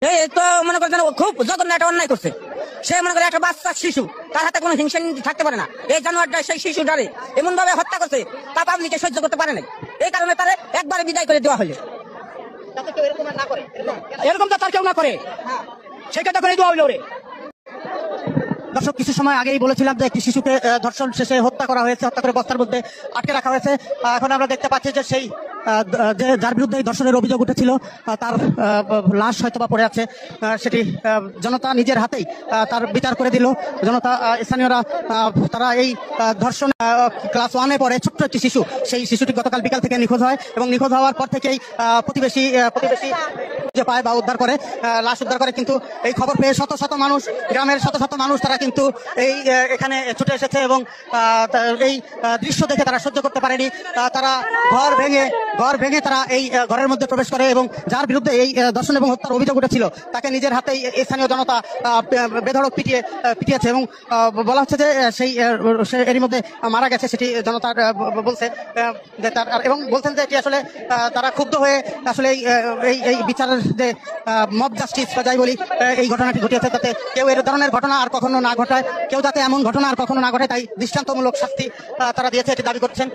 এই তো মনে করছেন ও খুব জঘন্য একটা অন্যায় করছে। সে মনে করে একটা বাচ্চা শিশু, তার হাতে কোনো হিংসা থাকতে পারে না। এই জানোয়ারটা সেই শিশুটারে এমন ভাবে হত্যা করছে, তা পাবলিকে সহ্য করতে পারে না। এই কারণে তারে একবারে বিদায় করে দেওয়া হলো। এরকম তো তার কেউ না করে, সেটা করে দেওয়া হলো রে। দর্শক, কিছু সময় আগেই বলেছিলাম যে একটি শিশুকে ধর্ষণ শেষে হত্যা করা হয়েছে, হত্যা করে বস্তার মধ্যে আটকে রাখা হয়েছে। এখন আমরা দেখতে পাচ্ছি যে সেই যার বিরুদ্ধে এই ধর্ষণের অভিযোগ উঠেছিল তার লাশ হয়তো বা পড়ে আছে। সেটি জনতা নিজের হাতেই তার বিচার করে দিল। জনতা, স্থানীয়রা, তারা এই ধর্ষণ ক্লাস 1-এ পড়ে ছোট্ট একটি শিশু, সেই শিশুটি গতকাল বিকাল থেকে নিখোঁজ হয় এবং নিখোঁজ হওয়ার পর থেকেই প্রতিবেশী যে পায় বা উদ্ধার করে, লাশ উদ্ধার করে। কিন্তু এই খবর পেয়ে শত শত মানুষ, গ্রামের শত শত মানুষ তারা কিন্তু এই এখানে ছুটে এসেছে এবং এই দৃশ্য দেখে তারা সহ্য করতে পারেনি। তারা ঘর ভেঙে তারা এই ঘরের মধ্যে প্রবেশ করে এবং যার বিরুদ্ধে এই ধর্ষণ এবং হত্যার অভিযোগ উঠেছিল তাকে নিজের হাতেই স্থানীয় জনতা বেধড়ক পিটিয়েছে এবং বলা হচ্ছে যে সে এরই মধ্যে মারা গেছে, সেটি জনতা বলছে যে তার, এবং বলছেন যে এটি আসলে তারা ক্ষুব্ধ হয়ে আসলে এই বিচারের যে মব জাস্টিস বা যাই বলি, এই ঘটনাটি ঘটিয়েছে, যাতে কেউ এর ধরনের ঘটনা আর কখনো না ঘটায়, কেউ যাতে এমন ঘটনা আর কখনো না ঘটায়, তাই দৃষ্টান্তমূলক শাস্তি তারা দিয়েছে, এটি দাবি করছেন।